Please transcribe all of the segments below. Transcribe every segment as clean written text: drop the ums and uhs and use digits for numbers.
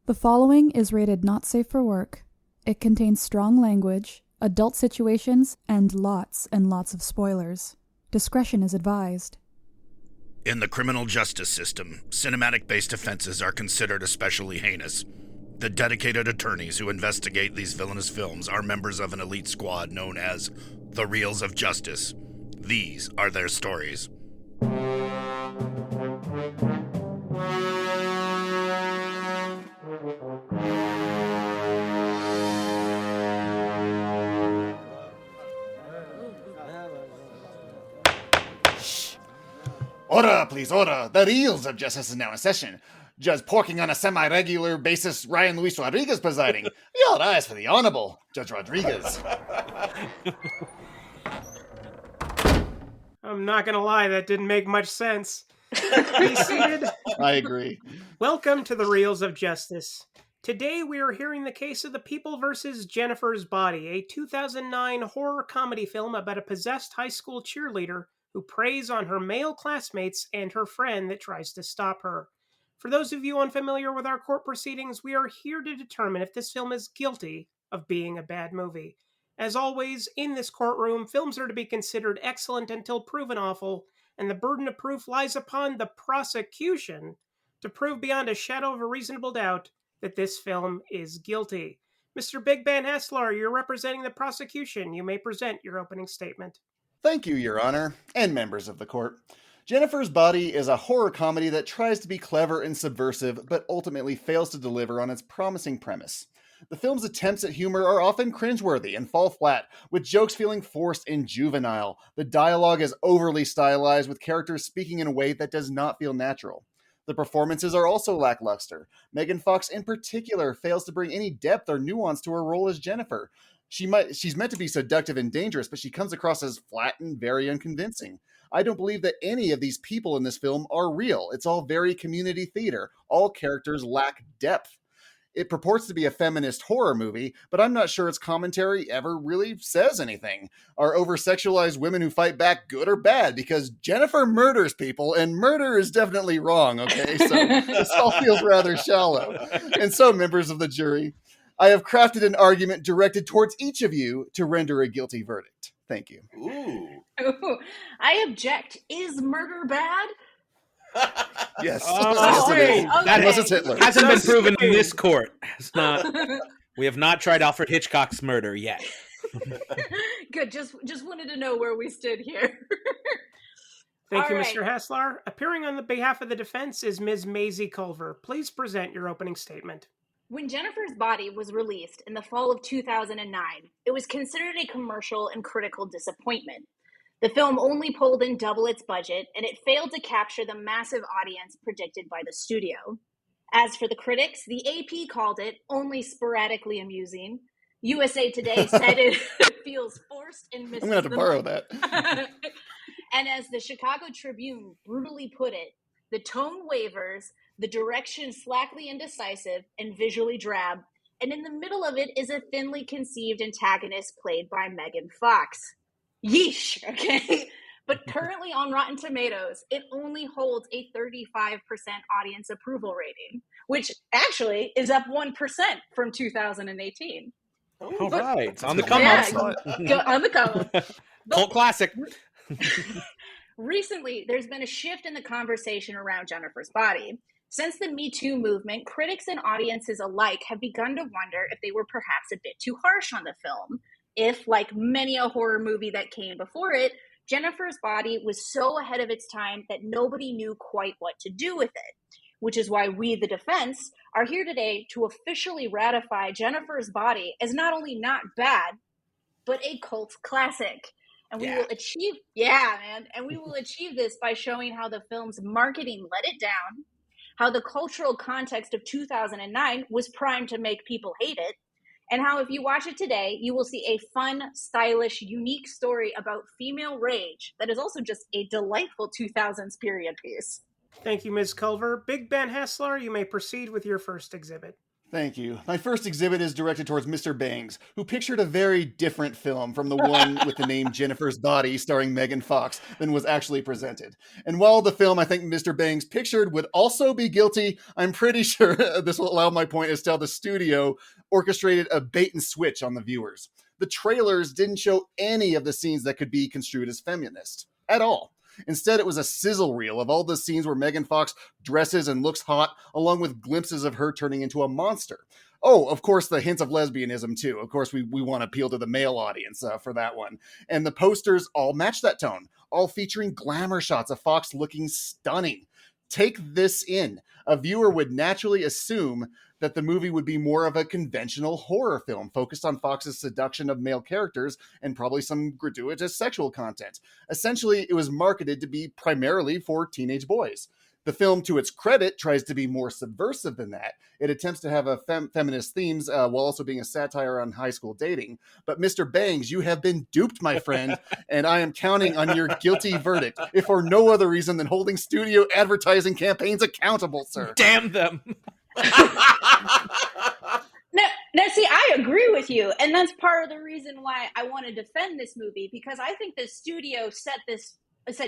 The following is rated not safe for work. It contains strong language, adult situations, and lots of spoilers. Discretion is advised. In the criminal justice system, cinematic-based offenses are considered especially heinous. The dedicated attorneys who investigate these villainous films are members of an elite squad known as the Reels of Justice. These are their stories. Order, please, order. The Reels of Justice is now in session. Judge porking on a semi-regular basis, Ryan Luis Rodriguez presiding. Your eyes for the Honorable Judge Rodriguez. I'm not gonna lie, that didn't make much sense. Be seated. I agree. Welcome to the Reels of Justice. Today we are hearing the case of The People vs. Jennifer's Body, a 2009 horror comedy film about a possessed high school cheerleader who preys on her male classmates and her friend that tries to stop her. For those of you unfamiliar with our court proceedings, we are here to determine if this film is guilty of being a bad movie. As always, in this courtroom, films are to be considered excellent until proven awful, and the burden of proof lies upon the prosecution to prove beyond a shadow of a reasonable doubt that this film is guilty. Mr. Big Ben Haslar, you're representing the prosecution. You may present your opening statement. Thank you, Your Honor, and members of the court. Jennifer's Body is a horror comedy that tries to be clever and subversive, but ultimately fails to deliver on its promising premise. The film's attempts at humor are often cringeworthy and fall flat, with jokes feeling forced and juvenile. The dialogue is overly stylized, with characters speaking in a way that does not feel natural. The performances are also lackluster. Megan Fox, in particular, fails to bring any depth or nuance to her role as Jennifer. She's meant to be seductive and dangerous, but she comes across as flat and very unconvincing. I don't believe that any of these people in this film are real. It's all very community theater. All characters lack depth. It purports to be a feminist horror movie, but I'm not sure its commentary ever really says anything. Are over-sexualized women who fight back good or bad? Because Jennifer murders people, and murder is definitely wrong, okay? So this all feels rather shallow. And so, members of the jury, I have crafted an argument directed towards each of you to render a guilty verdict. Thank you. Ooh, I object. Is murder bad? Yes. Oh, Yes, it is. okay. Unless it's Hitler. Hasn't been proven in this court. It's not. We have not tried Alfred Hitchcock's murder yet. Good. Just wanted to know where we stood here. Thank you, All Mr. Haslar. Appearing on the behalf of the defense is Ms. Maisie Culver. Please present your opening statement. When Jennifer's Body was released in the fall of 2009, it was considered a commercial and critical disappointment. The film only pulled in double its budget, and it failed to capture the massive audience predicted by the studio. As for the critics, the AP called it only sporadically amusing. USA Today said it feels forced and misses. I'm going to have to borrow that. And as the Chicago Tribune brutally put it, the tone wavers, the direction slackly indecisive and visually drab, and in the middle of it is a thinly conceived antagonist played by Megan Fox. Yeesh, okay? But currently on Rotten Tomatoes, it only holds a 35% audience approval rating, which actually is up 1% from 2018. All right. On the come up. On the come up. Cult classic. Recently, there's been a shift in the conversation around Jennifer's Body. Since the Me Too movement, critics and audiences alike have begun to wonder if they were perhaps a bit too harsh on the film. If, like many a horror movie that came before it, Jennifer's Body was so ahead of its time that nobody knew quite what to do with it. Which is why we, the defense, are here today to officially ratify Jennifer's Body as not only not bad, but a cult classic. And we will achieve, and we will achieve this by showing how the film's marketing let it down, how the cultural context of 2009 was primed to make people hate it, and how if you watch it today, you will see a fun, stylish, unique story about female rage that is also just a delightful 2000s period piece. Thank you, Ms. Culver. Big Ben Haslar, you may proceed with your first exhibit. Thank you. My first exhibit is directed towards Mr. Bangs, who pictured a very different film from the one with the name Jennifer's Body starring Megan Fox than was actually presented. And while the film I think Mr. Bangs pictured would also be guilty, I'm pretty sure this will allow my point as to how the studio orchestrated a bait and switch on the viewers. The trailers didn't show any of the scenes that could be construed as feminist at all. Instead, it was a sizzle reel of all the scenes where Megan Fox dresses and looks hot, along with glimpses of her turning into a monster. Oh, of course, the hints of lesbianism, too. Of course, we want to appeal to the male audience for that one. And the posters all match that tone, all featuring glamour shots of Fox looking stunning. Take this in. A viewer would naturally assume that the movie would be more of a conventional horror film focused on Fox's seduction of male characters and probably some gratuitous sexual content. Essentially, it was marketed to be primarily for teenage boys. The film, to its credit, tries to be more subversive than that. It attempts to have a feminist themes while also being a satire on high school dating. But Mr. Bangs, you have been duped, my friend, and I am counting on your guilty verdict, if for no other reason than holding studio advertising campaigns accountable, sir. Damn them. Now, see, I agree with you, and that's part of the reason why I want to defend this movie, because I think the studio set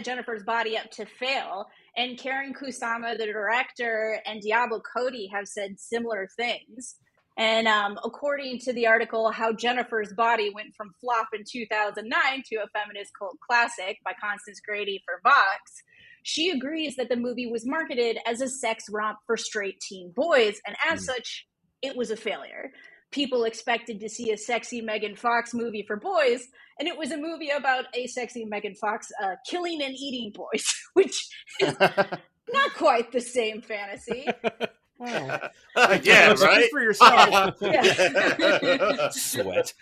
Jennifer's Body up to fail, and Karen Kusama, the director, and Diablo Cody have said similar things. And according to the article, How Jennifer's Body Went from Flop in 2009 to a Feminist Cult Classic by Constance Grady for Vox, she agrees that the movie was marketed as a sex romp for straight teen boys, and as such, it was a failure. People expected to see a sexy Megan Fox movie for boys, and it was a movie about a sexy Megan Fox killing and eating boys, which is not quite the same fantasy. Wow. Yeah, right? For yourself. Yeah. Sweat.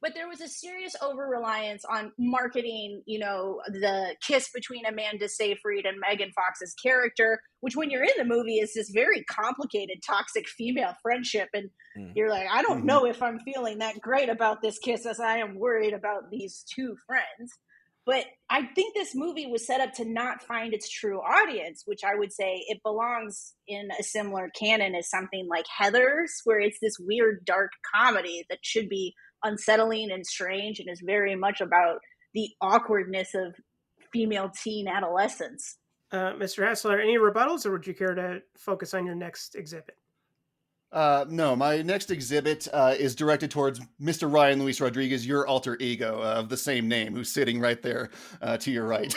But there was a serious over-reliance on marketing, the kiss between Amanda Seyfried and Megan Fox's character, which when you're in the movie is this very complicated, toxic female friendship. And you're like, I don't know if I'm feeling that great about this kiss as I am worried about these two friends. But I think this movie was set up to not find its true audience, which I would say it belongs in a similar canon as something like Heathers, where it's this weird, dark comedy that should be unsettling and strange and is very much about the awkwardness of female teen adolescence. Mr. Haslar, any rebuttals, or would you care to focus on your next exhibit? No, my next exhibit is directed towards Mr. Ryan Luis Rodriguez, your alter ego of the same name, who's sitting right there to your right.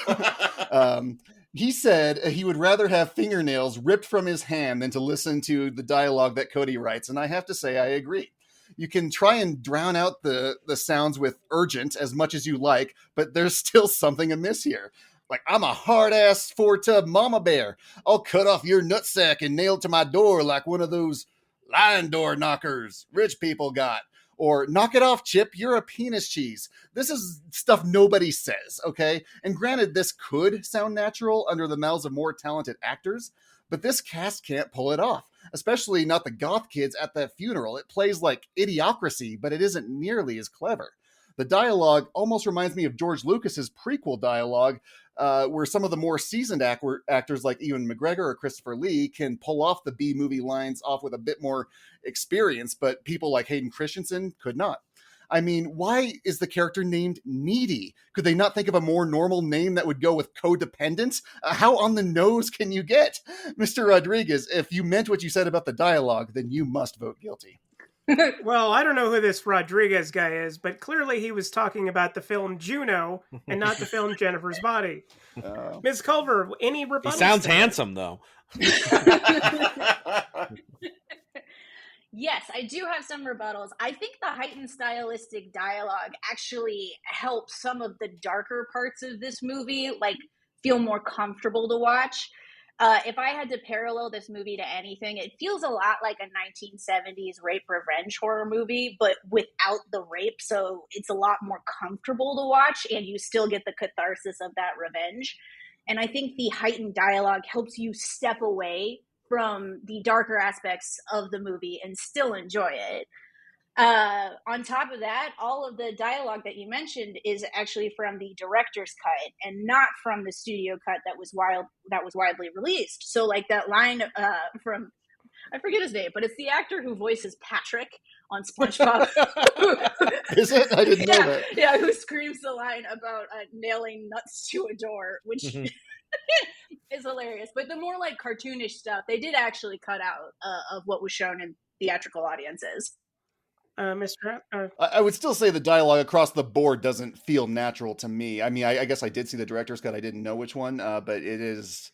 He said he would rather have fingernails ripped from his hand than to listen to the dialogue that Cody writes, and I have to say I agree. You can try and drown out the sounds with urgent as much as you like, but there's still something amiss here. Like, I'm a hard-ass four-tub mama bear. I'll cut off your nutsack and nail it to my door like one of those lion door knockers rich people got. Or, knock it off, Chip, you're a penis cheese. This is stuff nobody says, okay? And granted, this could sound natural under the mouths of more talented actors, but this cast can't pull it off, especially not the goth kids at that funeral. It plays like Idiocracy, but it isn't nearly as clever. The dialogue almost reminds me of George Lucas's prequel dialogue, where some of the more seasoned actors like Ewan McGregor or Christopher Lee can pull off the B-movie lines off with a bit more experience, but people like Hayden Christensen could not. I mean, why is the character named Needy? Could they not think of a more normal name that would go with codependent? How on the nose can you get? Mr. Rodriguez, if you meant what you said about the dialogue, then you must vote guilty. Well, I don't know who this Rodriguez guy is, but clearly he was talking about the film Juno and not the film Jennifer's Body. Ms. Culver, any rebuttals? He sounds handsome, though. Yes, I do have some rebuttals. I think the heightened stylistic dialogue actually helps some of the darker parts of this movie, feel more comfortable to watch. If I had to parallel this movie to anything, it feels a lot like a 1970s rape revenge horror movie, but without the rape. So it's a lot more comfortable to watch, and you still get the catharsis of that revenge. And I think the heightened dialogue helps you step away from the darker aspects of the movie and still enjoy it. On top of that, all of the dialogue that you mentioned is actually from the director's cut and not from the studio cut that was widely released. So like that line from I forget his name, but it's the actor who voices Patrick on SpongeBob. Is it? I didn't know that. Yeah, who screams the line about nailing nuts to a door, which is hilarious. But the more like cartoonish stuff, they did actually cut out of what was shown in theatrical audiences. Mr. I would still say the dialogue across the board doesn't feel natural to me. I mean, I guess I did see the director's cut. I didn't know which one, but it is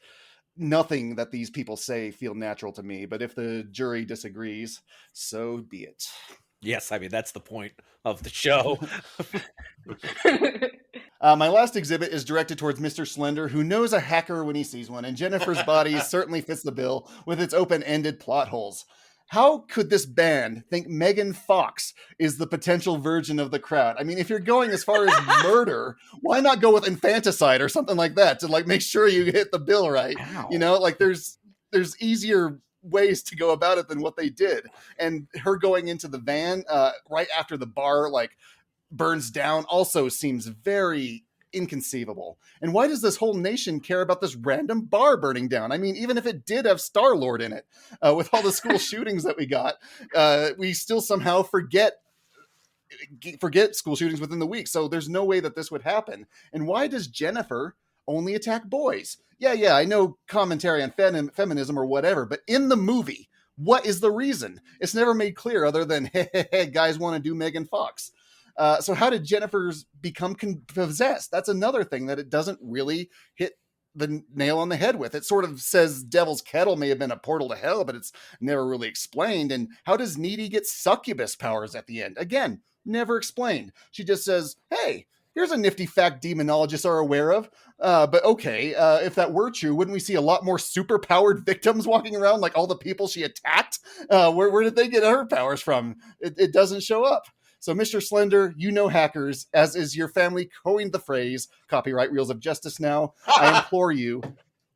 nothing that these people say feel natural to me. But if the jury disagrees, so be it. Yes, I mean, that's the point of the show. My last exhibit is directed towards Mr. Schlender, who knows a hacker when he sees one, and Jennifer's Body certainly fits the bill with its open-ended plot holes. How could this band think Megan Fox is the potential virgin of the crowd? I mean, if you're going as far as murder, why not go with infanticide or something like that to like make sure you hit the bill right? Ow. You know, like there's easier ways to go about it than what they did. And her going into the van right after the bar like burns down also seems very inconceivable. And why does this whole nation care about this random bar burning down? I mean, even if it did have Star-Lord in it, with all the school shootings that we got, we still somehow forget school shootings within the week. So there's no way that this would happen. And why does Jennifer only attack boys? Yeah, I know commentary on feminism or whatever, but in the movie, what is the reason? It's never made clear other than, hey, guys want to do Megan Fox. So how did Jennifer's become possessed? That's another thing that it doesn't really hit the nail on the head with. It sort of says Devil's Kettle may have been a portal to hell, but it's never really explained. And how does Needy get succubus powers at the end? Again, never explained. She just says, hey, here's a nifty fact demonologists are aware of. But okay, if that were true, wouldn't we see a lot more super-powered victims walking around like all the people she attacked? Where did they get her powers from? It doesn't show up. So, Mr. Schlender, you know hackers, as is your family, coined the phrase, copyright Reels of Justice now. I implore you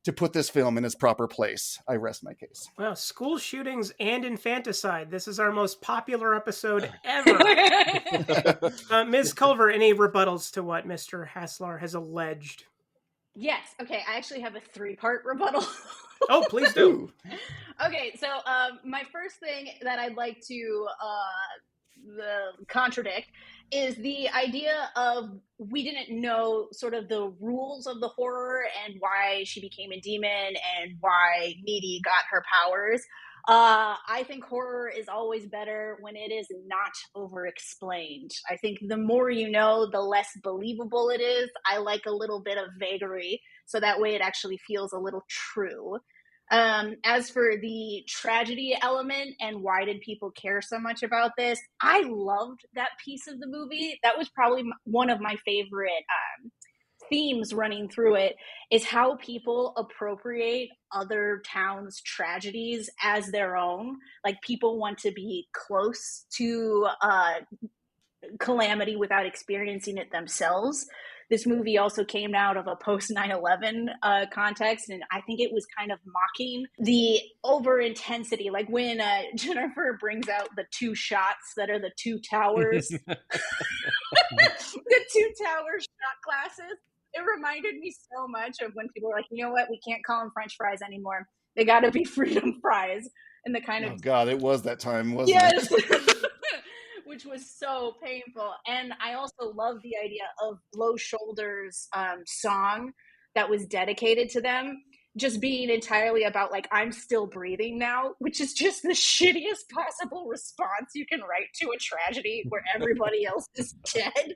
to put this film in its proper place. I rest my case. Well, school shootings and infanticide. This is our most popular episode ever. Ms. Culver, any rebuttals to what Mr. Haslar has alleged? Yes. Okay, I actually have a 3-part rebuttal. Oh, please do. Okay, so my first thing that I'd like to contradict is the idea of we didn't know sort of the rules of the horror and why she became a demon and why Needy got her powers. I think horror is always better when it is not over-explained. I think the more you know, the less believable it is. I like a little bit of vagary, so that way it actually feels a little true. As for the tragedy element and why did people care so much about this, I loved that piece of the movie. That was probably one of my favorite themes running through it, is how people appropriate other towns' tragedies as their own. Like, people want to be close to calamity without experiencing it themselves. This movie also came out of a post 9/11 context, and I think it was kind of mocking the over intensity. Like when Jennifer brings out the 2 shots that are the 2 towers, the 2 tower shot glasses. It reminded me so much of when people were like, you know what, we can't call them French fries anymore. They got to be freedom fries. And the kind of... Oh, God, it was that time, wasn't it? Yes. Which was so painful. And I also love the idea of Low Shoulders' song that was dedicated to them just being entirely about, like, I'm still breathing now, which is just the shittiest possible response you can write to a tragedy where everybody else is dead.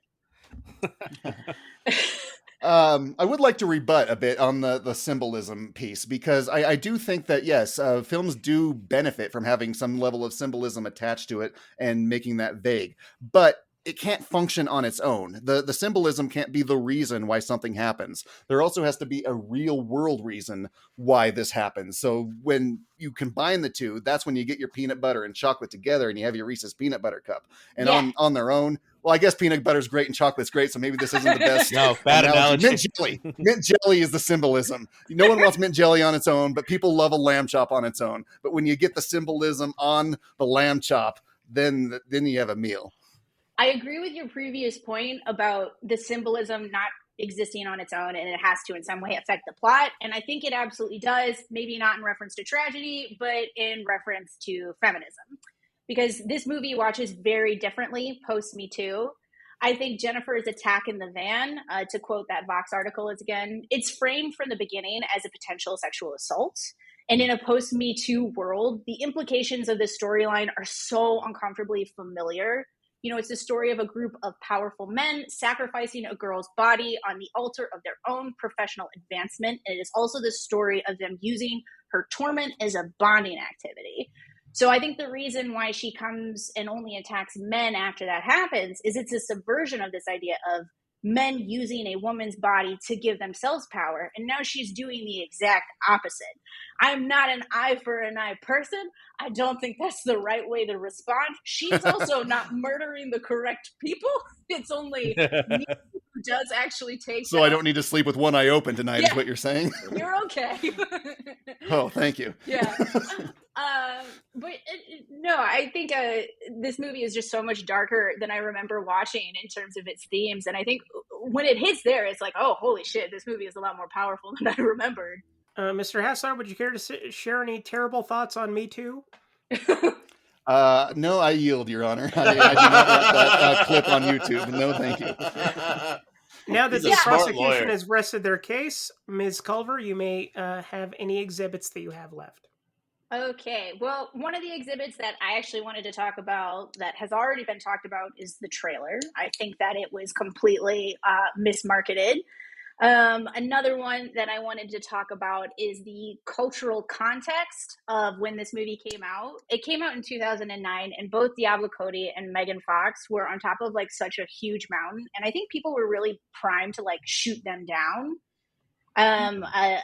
I would like to rebut a bit on the symbolism piece, because I do think that, yes, films do benefit from having some level of symbolism attached to it and making that vague. But it can't function on its own. The symbolism can't be the reason why something happens. There also has to be a real world reason why this happens. So when you combine the two, that's when you get your peanut butter and chocolate together and you have your Reese's peanut butter cup. And on their own, well, I guess peanut butter's great and chocolate's great, so maybe this isn't the best. No, bad analogy. Mint jelly. Mint jelly is the symbolism. No one wants mint jelly on its own, but people love a lamb chop on its own. But when you get the symbolism on the lamb chop, then you have a meal. I agree with your previous point about the symbolism not existing on its own, and it has to in some way affect the plot. And I think it absolutely does, maybe not in reference to tragedy, but in reference to feminism. Because this movie watches very differently post Me Too. I think Jennifer's attack in the van, to quote that Vox article again, it's framed from the beginning as a potential sexual assault. And in a post Me Too world, the implications of this storyline are so uncomfortably familiar. You know, it's the story of a group of powerful men sacrificing a girl's body on the altar of their own professional advancement. And it is also the story of them using her torment as a bonding activity. So I think the reason why she comes and only attacks men after that happens is it's a subversion of this idea of men using a woman's body to give themselves power. And now she's doing the exact opposite. I'm not an eye for an eye person. I don't think that's the right way to respond. She's also not murdering the correct people. It's only me who does actually take So I don't need to sleep with one eye open tonight, is what you're saying? You're okay. Oh, thank you. Yeah. But no, I think this movie is just so much darker than I remember watching in terms of its themes. And I think when it hits there, it's like, oh, holy shit, this movie is a lot more powerful than I remembered. Mr. Haslar, would you care to share any terrible thoughts on Me Too? No, I yield, Your Honor. I do not want that clip on YouTube. No, thank you. Now that He's a the smart prosecution lawyer. has rested their case, Ms. Culver, you may have any exhibits that you have left. Okay, well, one of the exhibits that I actually wanted to talk about that has already been talked about is the trailer. I think that it was completely mismarketed. Another one that I wanted to talk about is the cultural context of when this movie came out. It came out in 2009, and both Diablo Cody and Megan Fox were on top of like such a huge mountain, and I think people were really primed to like shoot them down. I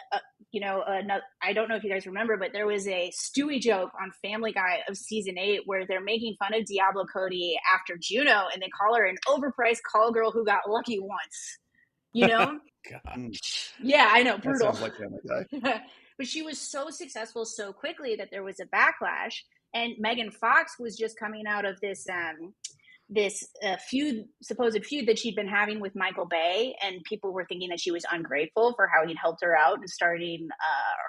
don't know if you guys remember, but there was a Stewie joke on Family Guy of season 8 where they're making fun of Diablo Cody after Juno, and they call her an overpriced call girl who got lucky once. You know? God. Yeah, I know, That brutal. sounds like Family Guy. But she was so successful so quickly that there was a backlash. And Megan Fox was just coming out of this supposed feud that she'd been having with Michael Bay, and people were thinking that she was ungrateful for how he'd helped her out in starting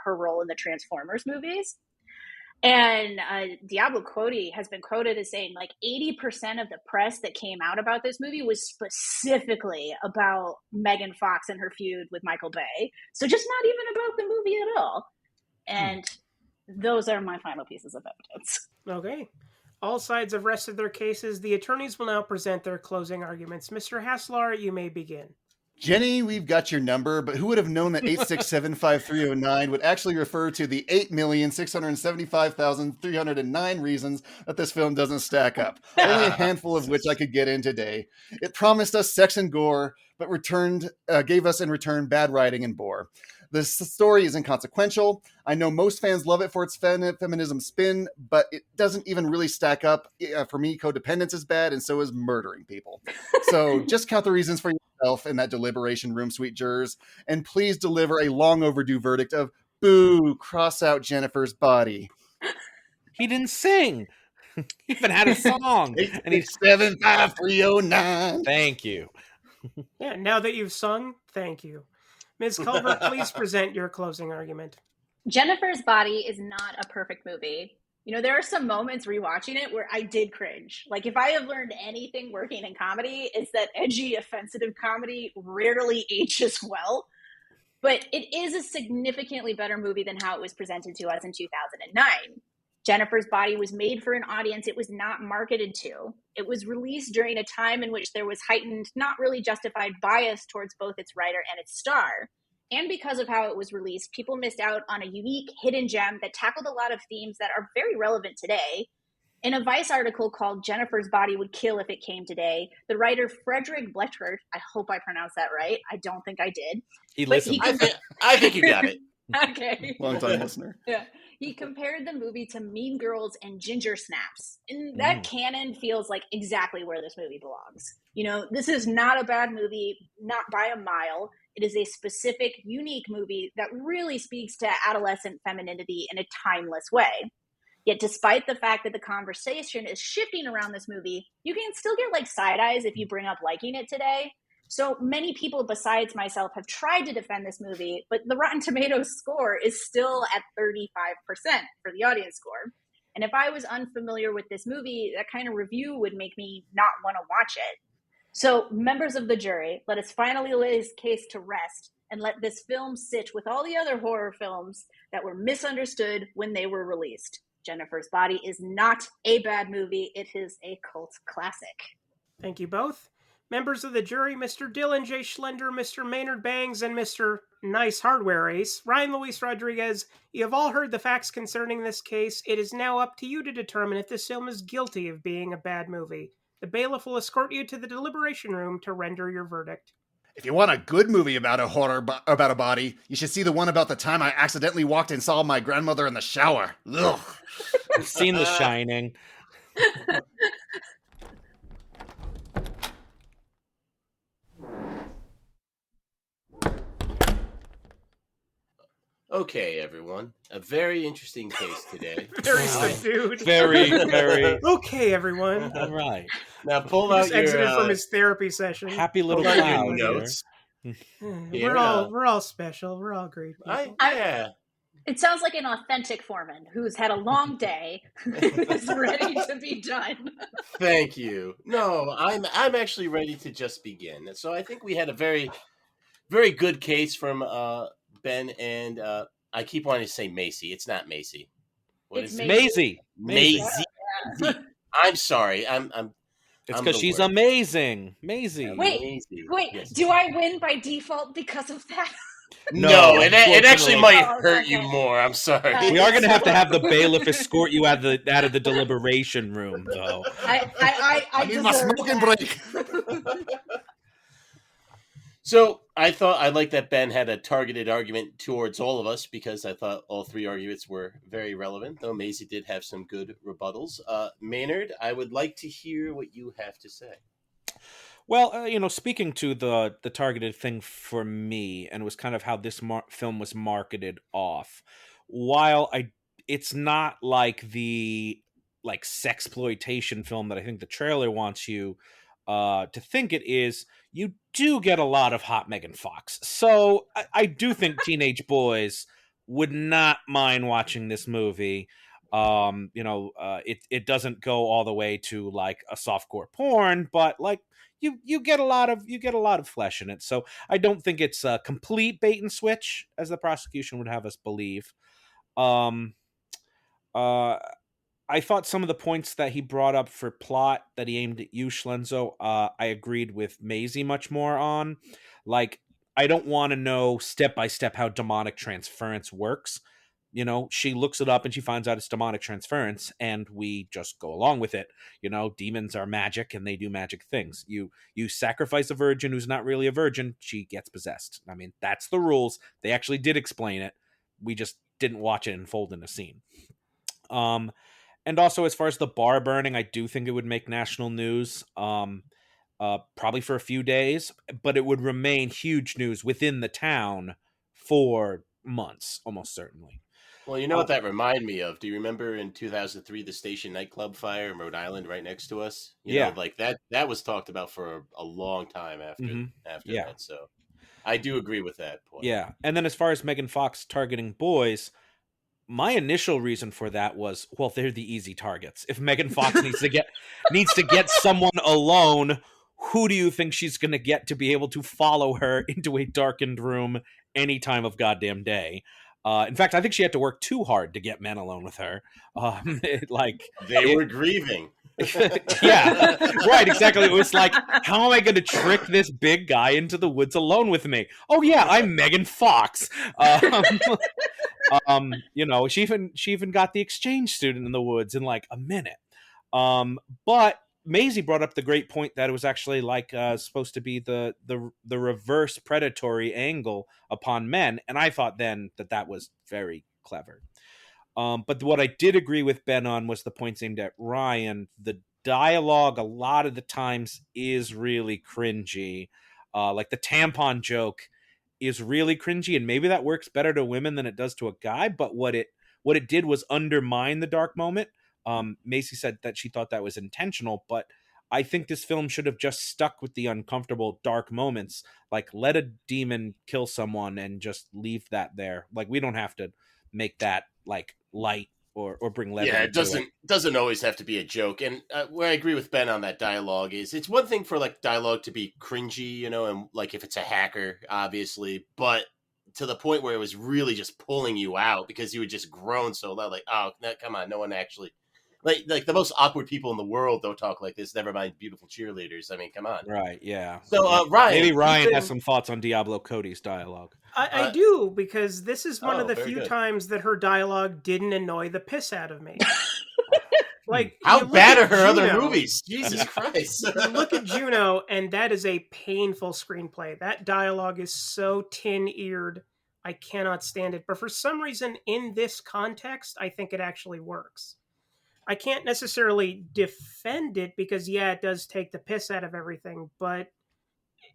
her role in the Transformers movies. And Diablo Cody has been quoted as saying like 80% of the press that came out about this movie was specifically about Megan Fox and her feud with Michael Bay. So just not even about the movie at all. And those are my final pieces of evidence. Okay. All sides have rested their cases. The attorneys will now present their closing arguments. Mr. Haslar, you may begin. Jenny, we've got your number, but who would have known that 8675309 would actually refer to the 8,675,309 reasons that this film doesn't stack up? Only a handful of which I could get in today. It promised us sex and gore, but gave us in return bad writing and bore. The story is inconsequential. I know most fans love it for its feminism spin, but it doesn't even really stack up. For me, codependence is bad, and so is murdering people. So just count the reasons for yourself in that deliberation room, sweet jurors, and please deliver a long overdue verdict of boo, cross out Jennifer's body. He didn't sing. He even had a song. And he's 75309. Thank you. Yeah, now that you've sung, thank you. Ms. Culver, please present your closing argument. Jennifer's Body is not a perfect movie. You know, there are some moments rewatching it where I did cringe. Like, if I have learned anything working in comedy, it's that edgy, offensive comedy rarely ages well. But it is a significantly better movie than how it was presented to us in 2009. Jennifer's Body was made for an audience it was not marketed to. It was released during a time in which there was heightened, not really justified bias towards both its writer and its star. And because of how it was released, people missed out on a unique hidden gem that tackled a lot of themes that are very relevant today. In a Vice article called Jennifer's Body Would Kill If It Came Today, the writer Frederick Blechert, I hope I pronounced that right, I don't think I did. He listened. I think you got it. Okay. Long time listener. Yeah. He compared the movie to Mean Girls and Ginger Snaps. And that canon feels like exactly where this movie belongs. You know, this is not a bad movie, not by a mile. It is a specific, unique movie that really speaks to adolescent femininity in a timeless way. Yet despite the fact that the conversation is shifting around this movie, you can still get like side eyes if you bring up liking it today. So many people besides myself have tried to defend this movie, but the Rotten Tomatoes score is still at 35% for the audience score. And if I was unfamiliar with this movie, that kind of review would make me not want to watch it. So, members of the jury, let us finally lay this case to rest and let this film sit with all the other horror films that were misunderstood when they were released. Jennifer's Body is not a bad movie. It is a cult classic. Thank you both. Members of the jury, Mr. Dylan J. Schlender, Mr. Maynard Bangs, and Mr. Nice Hardware Ace, Ryan Luis Rodriguez, you have all heard the facts concerning this case. It is now up to you to determine if this film is guilty of being a bad movie. The bailiff will escort you to the deliberation room to render your verdict. If you want a good movie about a horror about a body, you should see the one about the time I accidentally walked and saw my grandmother in the shower. Ugh. I've seen The Shining. Okay, everyone. A very interesting case today. Very subdued. Very, very. Okay, everyone. All right. Now pull He out just your exited from his therapy session. Happy little pull out your cloud here. notes. Here, We're all special. We're all great people. Yeah. It sounds like an authentic foreman who's had a long day, is ready to be done. Thank you. No, I'm actually ready to just begin. So I think we had a very, very good case from Ben and I keep wanting to say Macy. It's not Macy. What It's is it? Maisie. Maisie. I'm sorry. It's I'm because the she's worst. amazing. Maisie. Wait, Yes. do I win by default because of that? No, it actually unfortunately. might Oh, hurt okay. you more. I'm sorry. We are going to have the bailiff escort you out of the deliberation room, though. I need my deserve smoking that. break. So I thought I liked that Ben had a targeted argument towards all of us because I thought all three arguments were very relevant, though Maisie did have some good rebuttals. Maynard, I would like to hear what you have to say. Well, speaking to the targeted thing for me, and it was kind of how this film was marketed off. While it's not like the sexploitation film that I think the trailer wants you to think it is. You do get a lot of hot Megan Fox, so I do think teenage boys would not mind watching this movie. It doesn't go all the way to like a softcore porn, but like you get a lot of flesh in it. So I don't think it's a complete bait and switch, as the prosecution would have us believe. I thought some of the points that he brought up for plot that he aimed at you, Schlenzo, I agreed with Maisie much more on. Like, I don't want to know step by step how demonic transference works. She looks it up and she finds out it's demonic transference, and we just go along with it. Demons are magic and they do magic things. You sacrifice a virgin who's not really a virgin, she gets possessed. I mean, that's the rules. They actually did explain it. We just didn't watch it unfold in a scene. And also, as far as the bar burning, I do think it would make national news, probably for a few days, but it would remain huge news within the town for months, almost certainly. Well, you know what that reminded me of? Do you remember in 2003 the Station nightclub fire in Rhode Island right next to us? Like that was talked about for a long time after that. So I do agree with that point. Yeah. And then as far as Megan Fox targeting boys, my initial reason for that was, well, they're the easy targets. If Megan Fox needs to get someone alone, who do you think she's going to get to be able to follow her into a darkened room any time of goddamn day? In fact, I think she had to work too hard to get men alone with her. They were grieving. Yeah, right, exactly. It was like, how am I going to trick this big guy into the woods alone with me? Oh yeah, I'm Megan Fox. She even got the exchange student in the woods in like a minute. But Maisie brought up the great point that it was actually supposed to be the reverse predatory angle upon men, and I thought then that was very clever. But what I did agree with Ben on was the points aimed at Ryan. The dialogue a lot of the times is really cringy. Like the tampon joke is really cringy, and maybe that works better to women than it does to a guy, but what it did was undermine the dark moment. Macy said that she thought that was intentional, but I think this film should have just stuck with the uncomfortable, dark moments. Like, let a demon kill someone and just leave that there. Like, we don't have to make that like light or bring levity. Yeah, it doesn't always have to be a joke. And where I agree with Ben on that dialogue is, it's one thing for like dialogue to be cringy, you know, and like if it's a hacker, obviously, but to the point where it was really just pulling you out because you would just groan so loud, like, oh, come on, no one actually. Like the most awkward people in the world don't talk like this. Never mind beautiful cheerleaders. I mean, come on. Right, yeah. So, Ryan. Maybe Ryan has some thoughts on Diablo Cody's dialogue. I do, because this is one of the few good. times that her dialogue didn't annoy the piss out of me. Like, how bad are her other movies? Jesus Christ. You look at Juno, and that is a painful screenplay. That dialogue is so tin-eared. I cannot stand it. But for some reason, in this context, I think it actually works. I can't necessarily defend it because, yeah, it does take the piss out of everything. But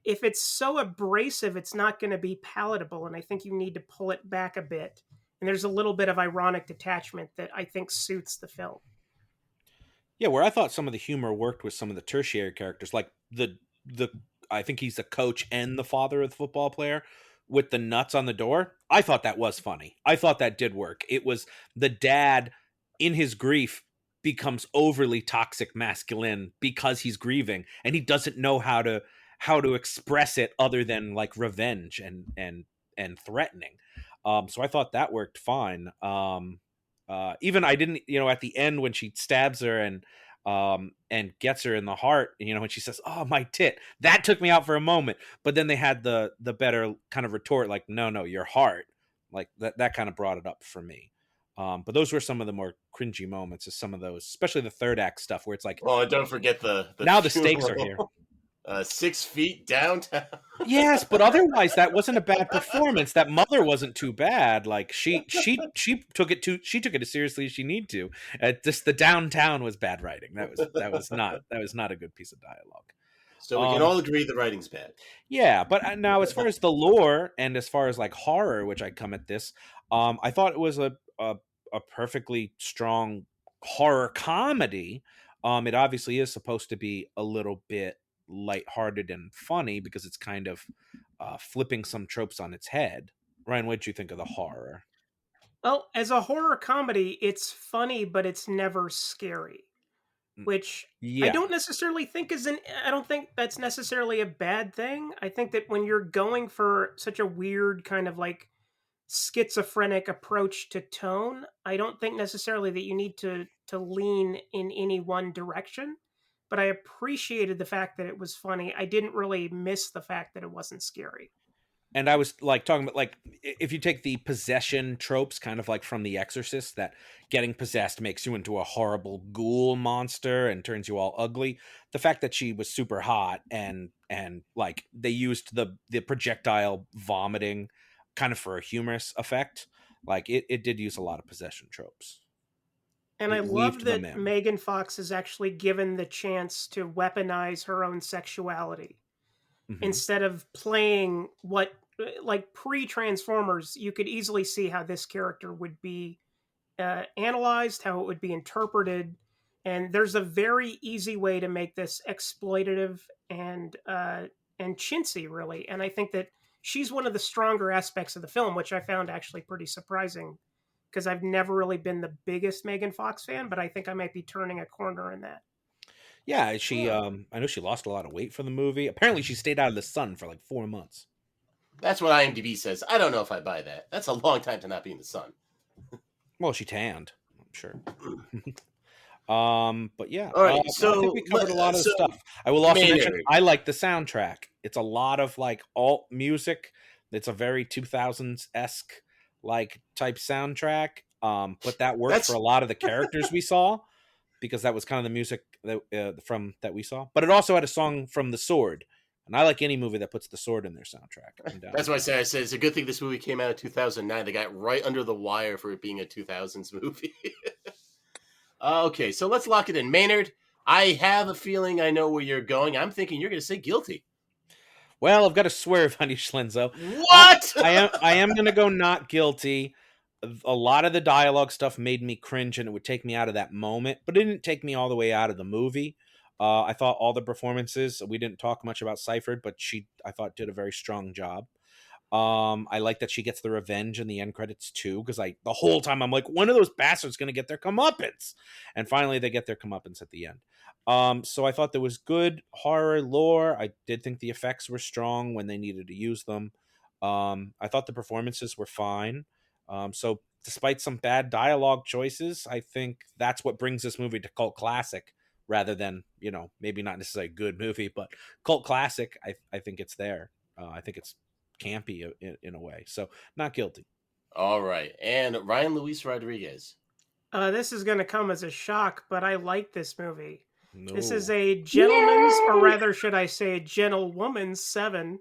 if it's so abrasive, it's not going to be palatable. And I think you need to pull it back a bit. And there's a little bit of ironic detachment that I think suits the film. Yeah, where I thought some of the humor worked with some of the tertiary characters, like the I think he's the coach and the father of the football player with the nuts on the door. I thought that was funny. I thought that did work. It was the dad in his grief becomes overly toxic masculine because he's grieving, and he doesn't know how to express it other than like revenge and threatening. So I thought that worked fine. Even I didn't, at the end when she stabs her and gets her in the heart, when she says, "Oh, my tit," that took me out for a moment. But then they had the better kind of retort, like, no, your heart, like that kind of brought it up for me. But those were some of the more cringy moments, is some of those, especially the third act stuff where it's like, well, don't forget the now the stakes are here. 6 feet downtown. Yes, but otherwise that wasn't a bad performance. That mother wasn't too bad. Like she took it as seriously as she needed to. Just the downtown was bad writing. That was not a good piece of dialogue. So we can all agree the writing's bad. Yeah, but now as far as the lore and as far as like horror, which I come at this, I thought it was a perfectly strong horror comedy. It obviously is supposed to be a little bit lighthearted and funny because it's kind of flipping some tropes on its head. Ryan, what did you think of the horror? Well, as a horror comedy, it's funny, but it's never scary, which I don't necessarily think I don't think that's necessarily a bad thing. I think that when you're going for such a weird kind of like schizophrenic approach to tone, I don't think necessarily that you need to lean in any one direction. But I appreciated the fact that it was funny. I didn't really miss the fact that it wasn't scary. And I was like talking about, like, if you take the possession tropes, kind of like from The Exorcist, that getting possessed makes you into a horrible ghoul monster and turns you all ugly. The fact that she was super hot and like they used the projectile vomiting kind of for a humorous effect. Like it did use a lot of possession tropes. And I love that Megan Fox is actually given the chance to weaponize her own sexuality. Mm-hmm. Instead of playing what, like pre-Transformers, you could easily see how this character would be analyzed, how it would be interpreted. And there's a very easy way to make this exploitative and chintzy, really. And I think that she's one of the stronger aspects of the film, which I found actually pretty surprising, because I've never really been the biggest Megan Fox fan, but I think I might be turning a corner in that. Yeah, she I know she lost a lot of weight for the movie. Apparently she stayed out of the sun for like 4 months. That's what IMDb says. I don't know if I buy that. That's a long time to not be in the sun. Well, she tanned, I'm sure. But yeah. All right, so I think we covered a lot of stuff. I will also mention I like the soundtrack. It's a lot of like alt music. It's a very 2000s-esque like type soundtrack, but that worked for a lot of the characters we saw, because that was kind of the music that we saw. But it also had a song from The Sword, and I like any movie that puts The Sword in their soundtrack. And, that's why I said it's a good thing this movie came out in 2009. They got right under the wire for it being a 2000s movie. Okay, so let's lock it in. Maynard, I have a feeling I know where you're going. I'm thinking you're going to say guilty. Well, I've got to swerve on you, Schlenzo. What? I am going to go not guilty. A lot of the dialogue stuff made me cringe, and it would take me out of that moment, but it didn't take me all the way out of the movie. I thought all the performances, we didn't talk much about Seifert, but I thought did a very strong job. I like that she gets the revenge in the end credits too, because the whole time I'm like, when are those bastards going to get their comeuppance? And finally they get their comeuppance at the end. So I thought there was good horror lore. I did think the effects were strong when they needed to use them. I thought the performances were fine. So despite some bad dialogue choices, I think that's what brings this movie to cult classic rather than, maybe not necessarily a good movie, but cult classic. I think it's there. I think it's campy in a way. So not guilty. All right. And Ryan Luis Rodriguez. This is going to come as a shock, but I like this movie. No. This is a gentleman's, or rather, should I say, gentlewoman's 7.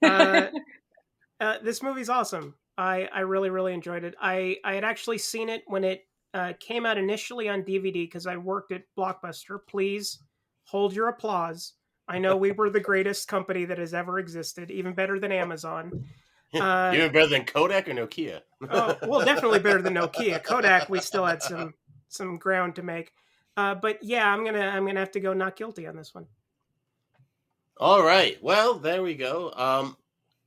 This movie's awesome. I really, really enjoyed it. I had actually seen it when it came out initially on DVD because I worked at Blockbuster. Please hold your applause. I know we were the greatest company that has ever existed, even better than Amazon. Even better than Kodak or Nokia? Oh, well, definitely better than Nokia. Kodak, we still had some ground to make. But yeah, I'm gonna have to go not guilty on this one. All right. Well, there we go.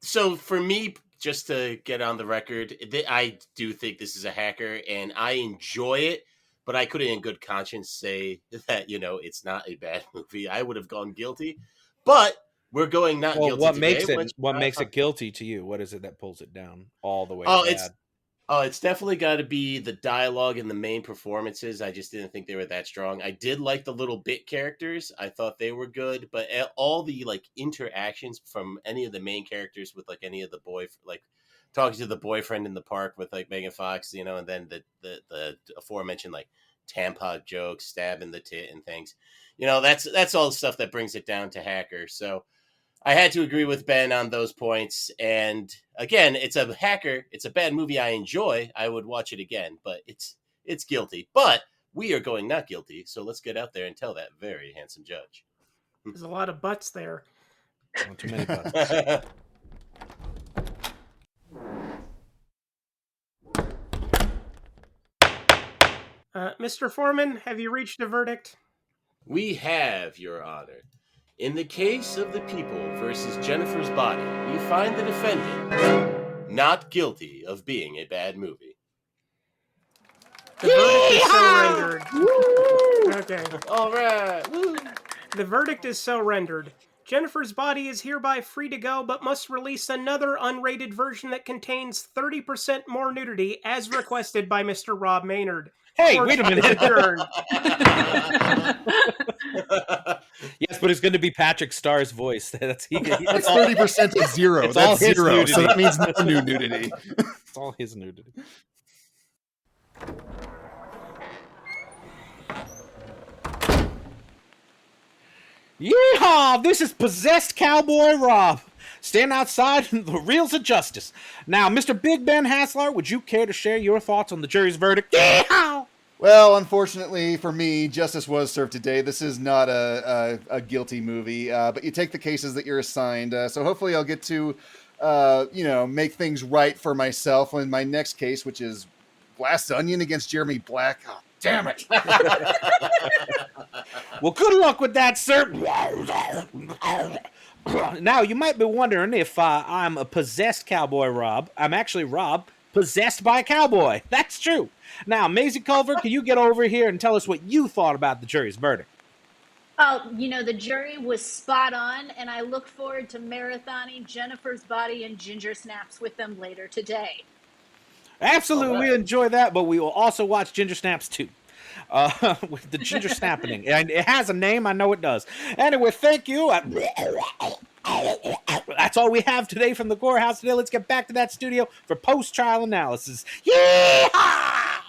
So for me, just to get on the record, I do think this is a hacker, and I enjoy it. But I couldn't in good conscience say that, it's not a bad movie. I would have gone guilty. But we're going not guilty what today. Makes it guilty to you? What is it that pulls it down all the way bad? It's definitely got to be the dialogue and the main performances. I just didn't think they were that strong. I did like the little bit characters. I thought they were good. But all the, interactions from any of the main characters with, any of the talking to the boyfriend in the park with Megan Fox, and then the aforementioned tampon jokes, stabbing the tit and things, that's all the stuff that brings it down to hacker. So I had to agree with Ben on those points. And again, it's a hacker. It's a bad movie I enjoy. I would watch it again, but it's guilty. But we are going not guilty. So let's get out there and tell that very handsome judge. There's a lot of butts there. Not too many butts. Mr. Foreman, have you reached a verdict? We have, Your Honor. In the case of The People versus Jennifer's Body, we find the defendant not guilty of being a bad movie. The verdict is so rendered. Woo! Okay. All right. Woo! The verdict is so rendered. Jennifer's Body is hereby free to go, but must release another unrated version that contains 30% more nudity, as requested by Mr. Rob Maynard. Hey, wait a minute. Yes, but it's going to be Patrick Starr's voice. That's 30% is zero. It's That's all his zero. nudity. So that means no new nudity. It's all his nudity. Yeehaw! This is Possessed Cowboy Rob. Stand outside the reels of justice. Now, Mr. Big Ben Haslar, would you care to share your thoughts on the jury's verdict? Yeehaw! Well, unfortunately for me, justice was served today. This is not a guilty movie, but you take the cases that you're assigned. So hopefully I'll get to, make things right for myself in my next case, which is Glass Onion against Jeremy Black. Oh, damn it. Well, good luck with that, sir. Now, you might be wondering if I'm a possessed cowboy Rob. I'm actually Rob, possessed by a cowboy. That's true. Now, Maisie Culver, can you get over here and tell us what you thought about the jury's verdict? Oh, the jury was spot on, and I look forward to marathoning Jennifer's Body and Ginger Snaps with them later today. Absolutely, we enjoy that, but we will also watch Ginger Snaps too. With the ginger snapping. And it has a name, I know it does. Anyway, thank you. That's all we have today from the Courthouse today. Let's get back to that studio for post-trial analysis. Yeehaw!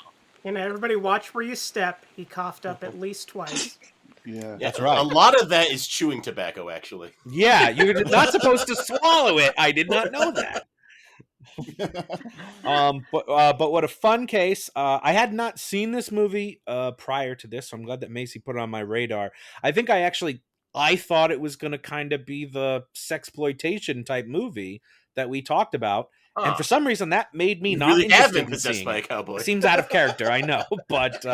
Everybody watch where you step. He coughed up at least twice. Yeah, that's right. A lot of that is chewing tobacco, actually. Yeah, you're not supposed to swallow it. I did not know that. But what a fun case. I had not seen this movie prior to this, so I'm glad that Macy put it on my radar. I think I thought it was going to kind of be the sexploitation type movie that we talked about. And for some reason, that made me not interested in possessed seeing by a it. cowboy. Seems out of character, I know. But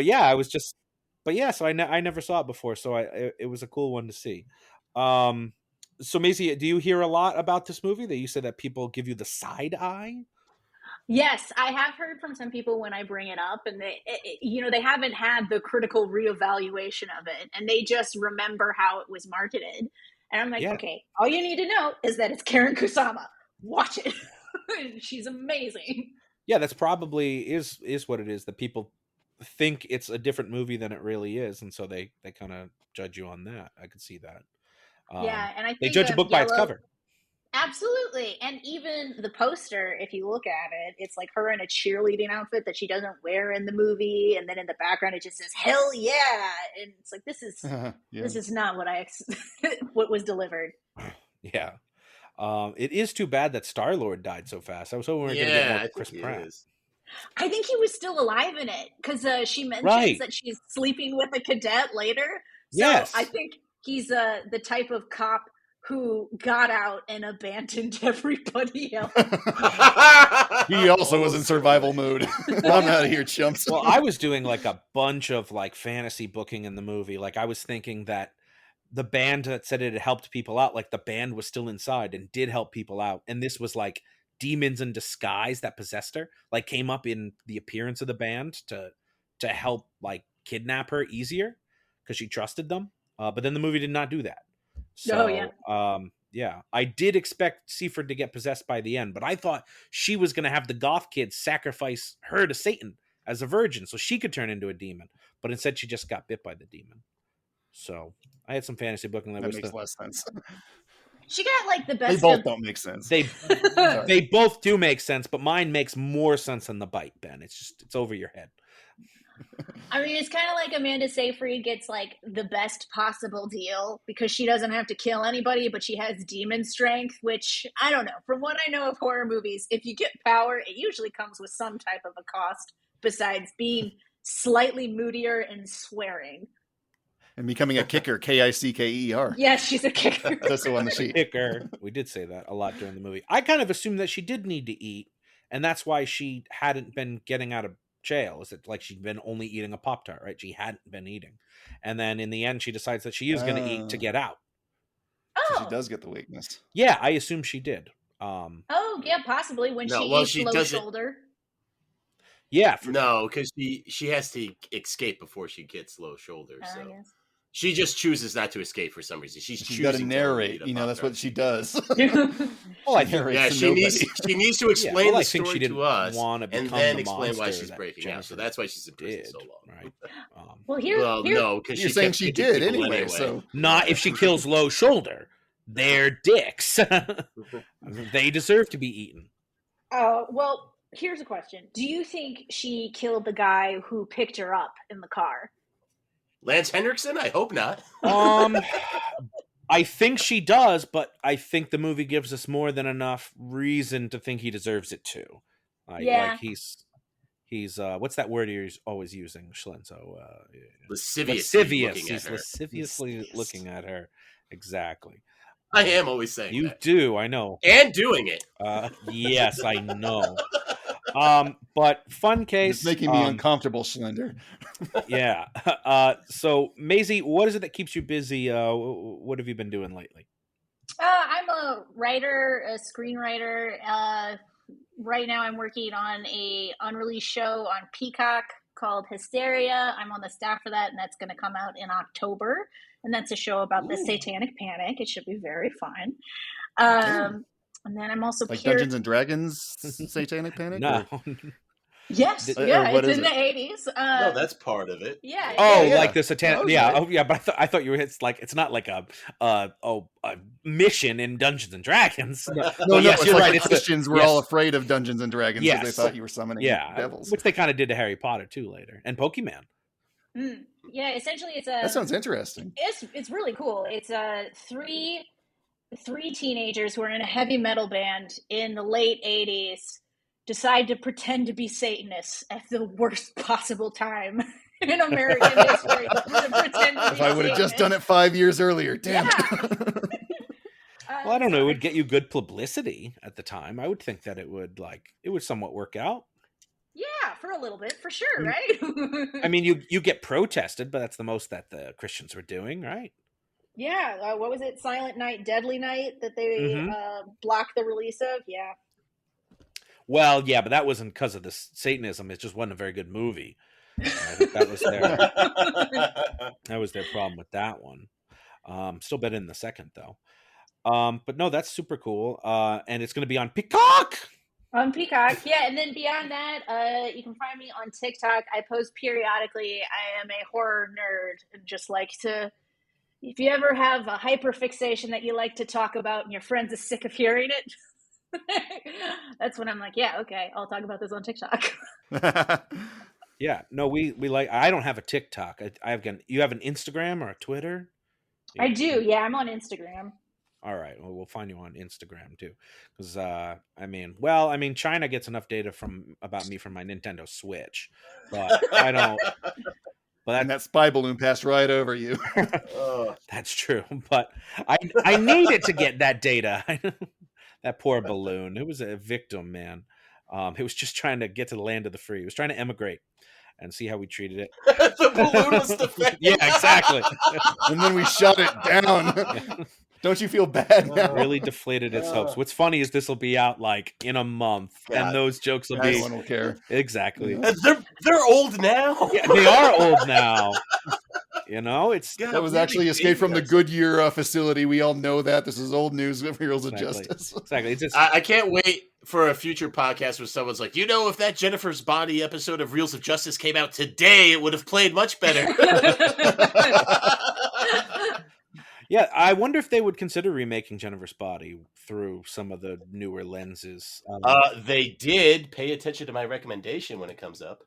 yeah, I was just... But yeah, so I never saw it before, so it was a cool one to see. So Maisie, do you hear a lot about this movie that you said that people give you the side eye? Yes, I have heard from some people when I bring it up, and they haven't had the critical reevaluation of it, and they just remember how it was marketed. And I'm like, okay, all you need to know is that it's Karen Kusama. Watch it. She's amazing. Yeah, that's probably is what it is. That people think it's a different movie than it really is, and so they kind of judge you on that. I could see that. Yeah, and I think they judge a book by its cover. Absolutely. And even the poster, if you look at it, it's like her in a cheerleading outfit that she doesn't wear in the movie, and then in the background it just says "Hell yeah!" And it's like, this is not what what was delivered. Yeah. It is too bad that Star-Lord died so fast. I was hoping we were going to get more Chris Pratt. I think he was still alive in it, because she mentions that she's sleeping with a cadet later. So yes. I think he's the type of cop who got out and abandoned everybody else. He also was in survival mode. I'm out of here, chumps. Well, I was doing like a bunch of like fantasy booking in the movie. Like I was thinking that the band that said it had helped people out, like the band was still inside and did help people out. And this was like demons in disguise that possessed her, like came up in the appearance of the band to help like kidnap her easier because she trusted them. But then the movie did not do that. So, I did expect Seaford to get possessed by the end, but I thought she was going to have the goth kids sacrifice her to Satan as a virgin so she could turn into a demon. But instead, she just got bit by the demon. So I had some fantasy booking that makes less sense. She got like the best. They both don't make sense. They both do make sense, but mine makes more sense than the bite, Ben. It's over your head. I mean, it's kind of like Amanda Seyfried gets like the best possible deal because she doesn't have to kill anybody, but she has demon strength, which I don't know. From what I know of horror movies, if you get power, it usually comes with some type of a cost besides being slightly moodier and swearing. And becoming a kicker, K-I-C-K-E-R. Yes, she's a kicker. That's the one that she... Kicker. We did say that a lot during the movie. I kind of assumed that she did need to eat, and that's why she hadn't been getting out of jail. Is it like she'd been only eating a Pop-Tart, right? She hadn't been eating. And then in the end, she decides that she is going to eat to get out. Oh. So she does get the weakness. Yeah, I assume she did. Oh, yeah, possibly when she eats low shoulder. Yeah. No, because she has to escape before she gets low shoulder. So she just chooses not to escape for some reason. She's got to narrate. That's what she does. Well, I think she needs to explain the story to us and then explain why she's breaking out. So that's why she's in prison so long, right? No, because you're saying she did anyway. So not if she kills low shoulder. They're dicks. They deserve to be eaten. Well, here's a question. Do you think she killed the guy who picked her up in the car? Lance Henriksen? I hope not. I think she does, but I think the movie gives us more than enough reason to think he deserves it too. Like he's what's that word he's always using, Schlenzo? He's lasciviously looking at her. Exactly. I am always saying you that. do, I know. And doing it. Yes, I know. But fun case. It's making me uncomfortable, Schlender. Yeah. So Maisie, what is it that keeps you busy? What have you been doing lately? I'm a writer, a screenwriter. Right now I'm working on a unreleased show on Peacock called Hysteria. I'm on the staff for that, and that's going to come out in October. And that's a show about the Satanic Panic. It should be very fun. And then I'm also like Dungeons and Dragons Satanic Panic? No. Yes, it's in the 80s. No, that's part of it. Yeah. Like the Satanic. But I thought you were. It's not like a mission in Dungeons and Dragons. No, yes, you're right. Christians were all afraid of Dungeons and Dragons because they thought you were summoning devils, which they kind of did to Harry Potter too later, and Pokemon. Yeah, essentially, that sounds interesting. It's really cool. It's three teenagers who are in a heavy metal band in the late 80s decide to pretend to be Satanists at the worst possible time in American history. If I would have just done it 5 years earlier, damn it. Well, I don't know. It would get you good publicity at the time. I would think that it would somewhat work out. Yeah, for a little bit, for sure, right? I mean, you get protested, but that's the most that the Christians were doing, right? Yeah, what was it? Silent Night, Deadly Night that they blocked the release of? Yeah. Well, yeah, but that wasn't because of the Satanism. It just wasn't a very good movie. I think that was their problem with that one. Still better than the second, though. But no, that's super cool. And it's going to be on Peacock. On Peacock, yeah. And then beyond that, you can find me on TikTok. I post periodically. I am a horror nerd and just like to... If you ever have a hyperfixation that you like to talk about and your friends are sick of hearing it, that's when I'm like, yeah, okay, I'll talk about this on TikTok. Yeah, no, we like. I don't have a TikTok. You have an Instagram or a Twitter? I do. Yeah, I'm on Instagram. All right, well, we'll find you on Instagram too, because China gets enough data about me from my Nintendo Switch, but I don't. But that spy balloon passed right over you. That's true, but I need it to get that data. That poor balloon. It was a victim, man. It was just trying to get to the land of the free. It was trying to emigrate and see how we treated it. The balloon was defending. Yeah, exactly. And then we shut it down. Don't you feel bad now? Really deflated its hopes. What's funny is this will be out like in a month, and those jokes will be. No one will care. Exactly. They're old now. Yeah, they are old now. It's that was actually Escape from the Goodyear facility. We all know that. This is old news of Heroes of Justice. Exactly. It's just... I can't wait for a future podcast where someone's like, if that Jennifer's Body episode of Reels of Justice came out today, it would have played much better. Yeah, I wonder if they would consider remaking Jennifer's Body through some of the newer lenses. They did. Pay attention to my recommendation when it comes up.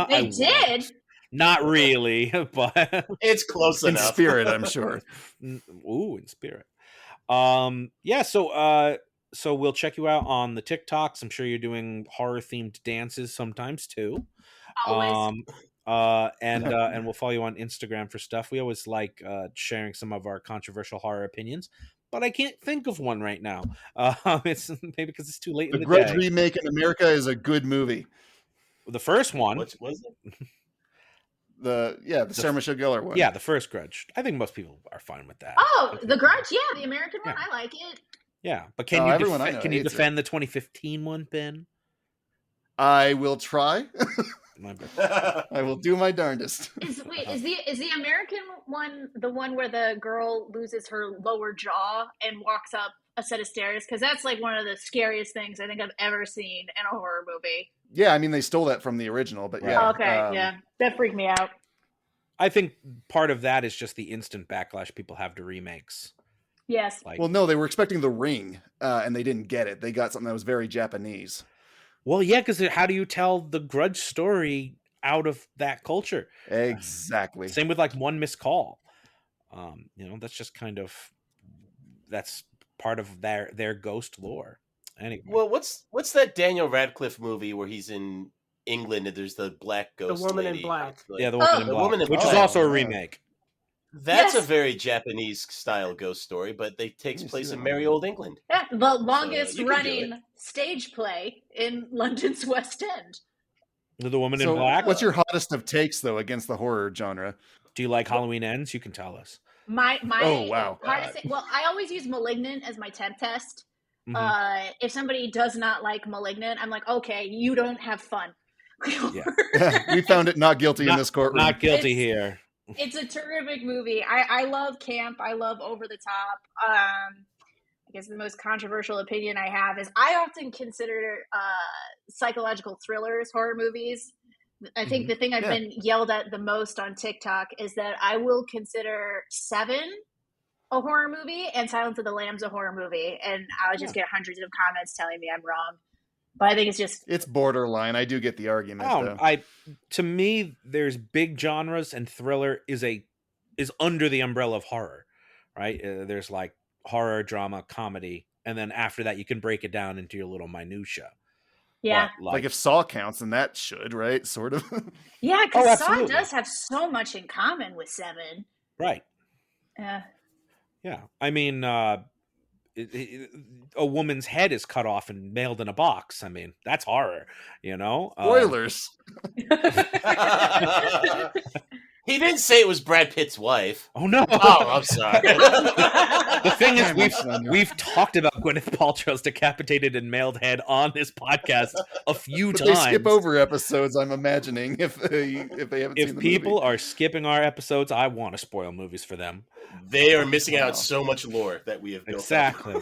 They did? Not really, but... It's close enough. In spirit, I'm sure. Ooh, in spirit. So we'll check you out on the TikToks. I'm sure you're doing horror-themed dances sometimes, too. Always. And we'll follow you on Instagram for stuff. We always like sharing some of our controversial horror opinions, but I can't think of one right now. It's maybe because it's too late in the Grudge day. remake in America is a good movie. The first one. What was it? The Sarah Michelle Gellar one. Yeah, the first Grudge. I think most people are fine with that. Oh, the Grudge, yeah, the American one. I like it. Yeah, but can you defend the 2015 one, Ben? I will try. I will do my darndest. Is the American one the one where the girl loses her lower jaw and walks up a set of stairs? Because that's like one of the scariest things I think I've ever seen in a horror movie. Yeah, I mean they stole that from the original, but yeah. Oh, okay, yeah, that freaked me out. I think part of that is just the instant backlash people have to remakes. Yes. Well, no, they were expecting The Ring, and they didn't get it. They got something that was very Japanese. Well, yeah, because how do you tell the Grudge story out of that culture? Exactly. Same with like One Missed Call. That's just that's part of their ghost lore. Anyway. Well, what's that Daniel Radcliffe movie where he's in England and there's the black ghost? The Woman lady? in Black. Yeah, the Woman in Black, Woman in which Black. is also a remake. That's a very Japanese style ghost story, but they takes place in merry old England. Yeah, the longest running stage play in London's West End. The Woman in Black. What's your hottest of takes though against the horror genre? Do you like Halloween Ends? You can tell us. My oh wow. Well, I always use Malignant as my temp test. Mm-hmm. If somebody does not like Malignant, I'm like, okay, you don't have fun. Yeah. We found it not guilty in this courtroom. Not guilty here. It's a terrific movie. I love camp. I love over the top. I guess the most controversial opinion I have is I often consider psychological thrillers horror movies. I think the thing I've been yelled at the most on TikTok is that I will consider Seven a horror movie and Silence of the Lambs a horror movie. And I'll just get hundreds of comments telling me I'm wrong. But I think it's borderline. I do get the argument. To me, there's big genres, and thriller is under the umbrella of horror, right? There's like horror, drama, comedy, and then after that, you can break it down into your little minutia. Yeah, like if Saw counts, then that should, right? Sort of. Yeah, because Saw does have so much in common with Seven. Right. Yeah. Yeah, I mean, a woman's head is cut off and mailed in a box. I mean, that's horror, you know. Spoilers. He didn't say it was Brad Pitt's wife. Oh no! Oh, I'm sorry. The thing is, we've talked about Gwyneth Paltrow's decapitated and mailed head on this podcast a few times. They skip over episodes, I'm imagining, if they haven't seen the movie. If people are skipping our episodes, I want to spoil movies for them. They are missing out so much lore that we have built. Exactly.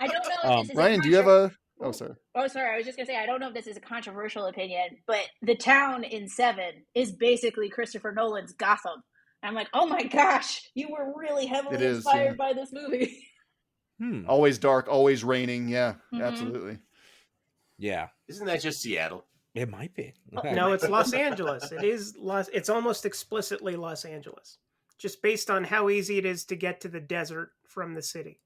I don't know if this is Ryan, do you have a... Oh, sorry. Oh, sorry. I was just going to say, I don't know if this is a controversial opinion, but the town in Seven is basically Christopher Nolan's Gotham. I'm like, oh my gosh, you were really heavily inspired by this movie. Always dark, always raining. Yeah, absolutely. Yeah. Isn't that just Seattle? It might be. No, it's Los Angeles. It's almost explicitly Los Angeles, just based on how easy it is to get to the desert from the city.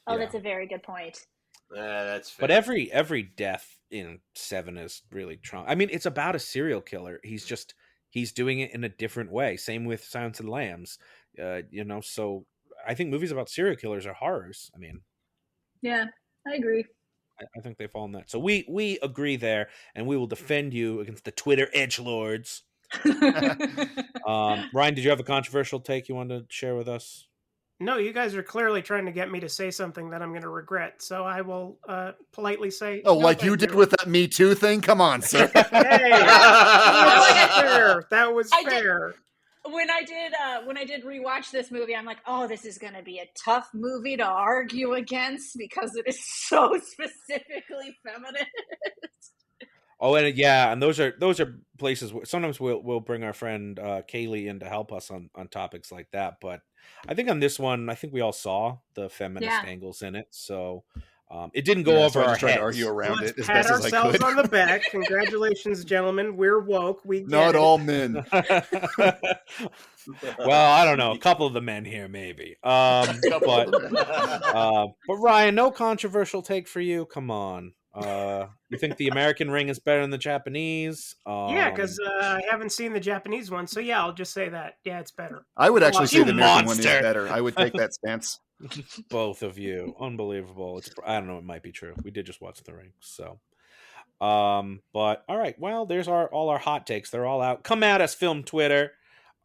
Oh, that's a very good point. That's fair. But every death in Seven is really trauma. I mean, it's about a serial killer. He's doing it in a different way. Same with Silence of the Lambs. So I think movies about serial killers are horrors. I mean, yeah, I agree. I think they fall in that. So we agree there, and we will defend you against the Twitter edgelords. Ryan, did you have a controversial take you wanted to share with us? No, you guys are clearly trying to get me to say something that I'm going to regret. So I will politely say... Oh, no, like you did with that Me Too thing? Come on, sir. Hey, that was fair. When I did rewatch this movie, I'm like, oh, this is going to be a tough movie to argue against because it is so specifically feminist. Oh, and those are places where sometimes we'll bring our friend Kaylee in to help us on topics like that. But I think on this one, I think we all saw the feminist angles in it, so it didn't go over our heads. Trying to argue around it as pat best as I ourselves could. on the back. Congratulations, gentlemen. We're woke. We get Not it. all men. Well, I don't know. A couple of the men here, maybe. But Ryan, no controversial take for you. Come on. You think the American Ring is better than the Japanese? Yeah, because I haven't seen the Japanese one, so yeah, I'll just say that. Yeah, it's better. I would actually say the American one is monster. better. I would take that stance. Both of you, unbelievable. I don't know. It might be true. We did just watch The Ring, so. But all right. Well, there's all our hot takes. They're all out. Come at us, Film Twitter.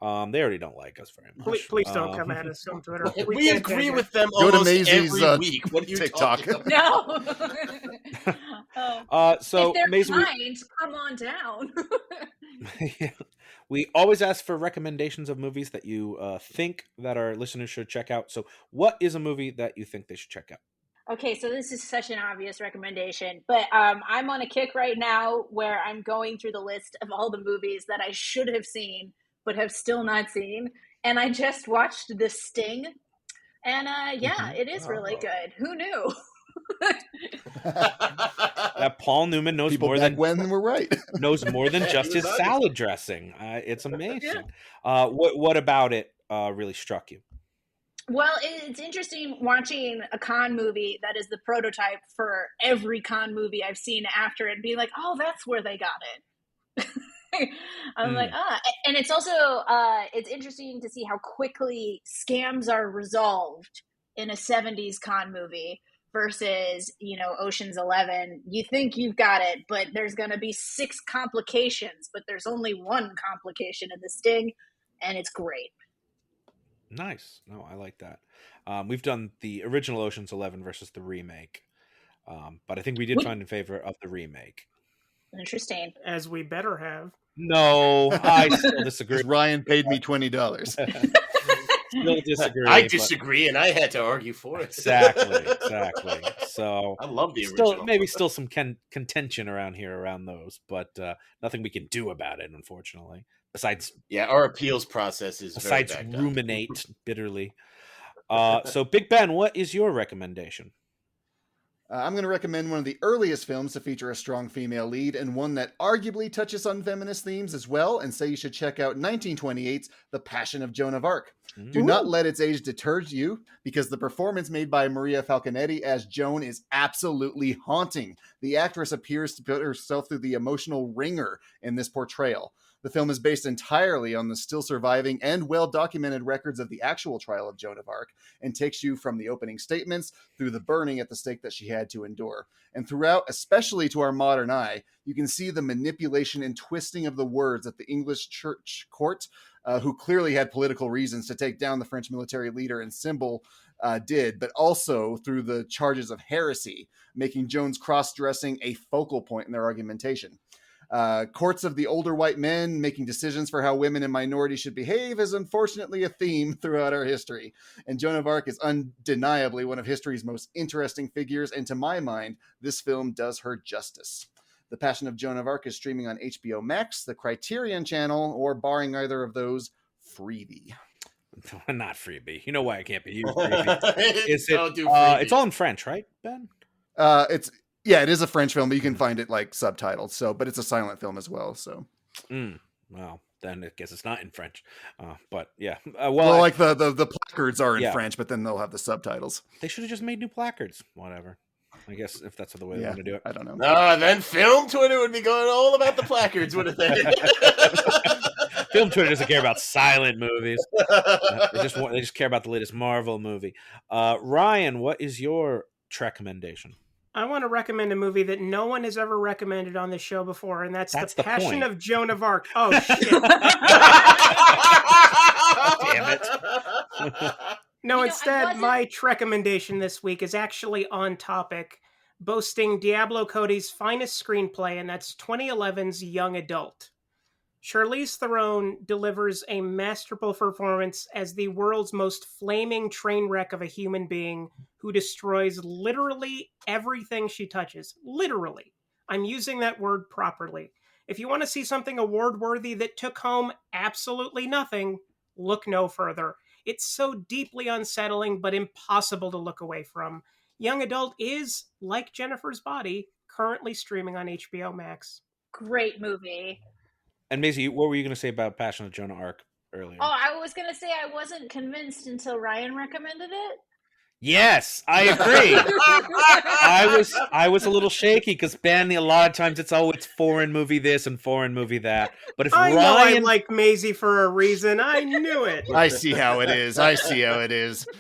They already don't like us very much. Please don't come at us on Twitter. We agree with them Go to almost Maisie's, every week. What are you TikTok. talking about? No. So if they're Maisie, kind, come on down. we always ask for recommendations of movies that you think that our listeners should check out. So what is a movie that you think they should check out? Okay, so this is such an obvious recommendation, but I'm on a kick right now where I'm going through the list of all the movies that I should have seen but have still not seen. And I just watched The Sting. And it is really good. Who knew? Paul Newman knows People more back than when we're right. knows more than just his salad dressing. It's amazing. What about it really struck you? Well, it's interesting watching a con movie that is the prototype for every con movie I've seen after it, being like, oh, that's where they got it. I'm like, and it's also, it's interesting to see how quickly scams are resolved in a 70s con movie versus, Ocean's 11. You think you've got it, but there's going to be 6 complications, but there's only 1 complication in The Sting, and it's great. Nice. No, I like that. We've done the original Ocean's 11 versus the remake, but I think we did find in favor of the remake. Interesting. As we better have. No, I still disagree. Ryan paid me $20. Still disagree. I disagree, and I had to argue for it. Exactly. So I love the original. Maybe still some contention around those, but nothing we can do about it, unfortunately. Besides, our appeals process is besides very ruminate bitterly. So Big Ben, what is your recommendation? I'm going to recommend one of the earliest films to feature a strong female lead and one that arguably touches on feminist themes as well, and say you should check out 1928's The Passion of Joan of Arc. Do not let its age deter you, because the performance made by Maria Falconetti as Joan is absolutely haunting. The actress appears to put herself through the emotional ringer in this portrayal. The film is based entirely on the still surviving and well-documented records of the actual trial of Joan of Arc, and takes you from the opening statements through the burning at the stake that she had to endure. And throughout, especially to our modern eye, you can see the manipulation and twisting of the words that the English church court, who clearly had political reasons to take down the French military leader and symbol, did, but also through the charges of heresy, making Joan's cross-dressing a focal point in their argumentation. Courts of the older white men making decisions for how women and minorities should behave is unfortunately a theme throughout our history. And Joan of Arc is undeniably one of history's most interesting figures, and to my mind, this film does her justice. The Passion of Joan of Arc is streaming on HBO Max, the Criterion Channel, or barring either of those, Freebie. Not Freebie. You know why I can't be used Freebie. It's all in French, right, Ben? It is a French film, but you can find it like subtitled. So, but it's a silent film as well. So, well, then I guess it's not in French. But yeah, like the placards are in French, but then they'll have the subtitles. They should have just made new placards. Whatever. I guess if that's the way they want to do it. I don't know. Then Film Twitter would be going all about the placards, wouldn't they? Film Twitter doesn't care about silent movies. They just care about the latest Marvel movie. Ryan, what is your recommendation? I want to recommend a movie that no one has ever recommended on this show before, and that's The Passion of Joan of Arc. Oh, shit. Damn it. No, instead, my recommendation this week is actually on topic, boasting Diablo Cody's finest screenplay, and that's 2011's Young Adult. Charlize Theron delivers a masterful performance as the world's most flaming train wreck of a human being who destroys literally everything she touches. Literally. I'm using that word properly. If you want to see something award-worthy that took home absolutely nothing, look no further. It's so deeply unsettling, but impossible to look away from. Young Adult is, like Jennifer's Body, currently streaming on HBO Max. Great movie. And Maisie, what were you going to say about Passion of Joan of Arc earlier? Oh, I was going to say I wasn't convinced until Ryan recommended it. Yes, I agree. I was a little shaky because Ben, a lot of times it's foreign movie this and foreign movie that. But if I know I like Maisie for a reason. I knew it. I see how it is.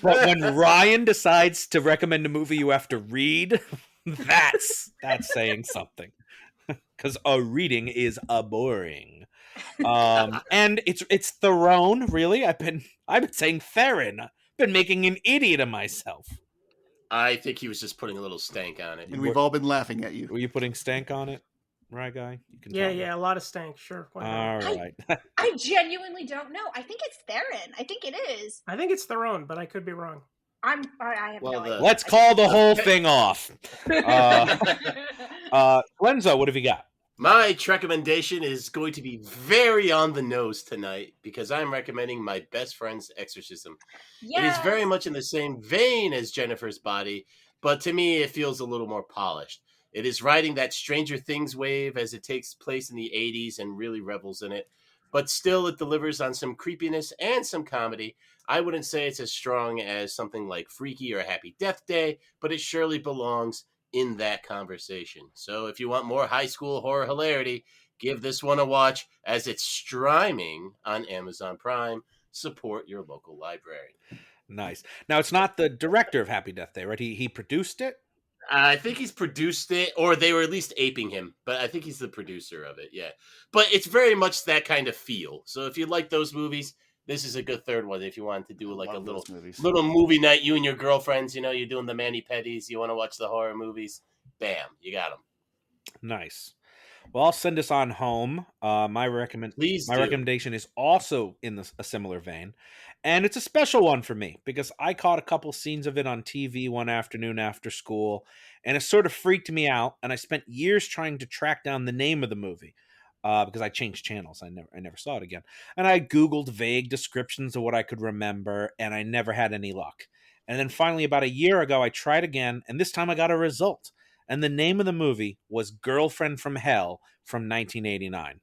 But when Ryan decides to recommend a movie you have to read, that's saying something. Because a reading is boring. And it's Theron, really. I've been saying Theron. Been making an idiot of myself. I think he was just putting a little stank on it. And we've all been laughing at you. Were you putting stank on it? Right, guy? You can a lot of stank, sure. All right. I genuinely don't know. I think it's Theron. I think it is. I think it's Theron, but I could be wrong. I have no idea. Let's call the whole thing off. Lenzo, what have you got? My recommendation is going to be very on the nose tonight because I'm recommending My Best Friend's Exorcism. Yes. It is very much in the same vein as Jennifer's Body, but to me it feels a little more polished. It is riding that Stranger Things wave as it takes place in the 80s and really revels in it, but still it delivers on some creepiness and some comedy. I wouldn't say it's as strong as something like Freaky or Happy Death Day, but it surely belongs in that conversation. So if you want more high school horror hilarity, give this one a watch as it's streaming on Amazon Prime. Support your local library. Nice. Now, it's not the director of Happy Death Day, right? He produced it? I think he's produced it, or they were at least aping him, but I think he's the producer of it, yeah. But it's very much that kind of feel. So if you like those movies, this is a good third one if you want to do like a little movie night, you and your girlfriends, you're doing the mani-pedis, you want to watch the horror movies, bam, you got them. Nice. Well, I'll send us on home. My recommendation is also in a similar vein, and it's a special one for me because I caught a couple scenes of it on TV one afternoon after school, and it sort of freaked me out, and I spent years trying to track down the name of the movie. Because I changed channels. I never saw it again. And I Googled vague descriptions of what I could remember, and I never had any luck. And then finally, about a year ago, I tried again, and this time I got a result. And the name of the movie was Girlfriend from Hell from 1989.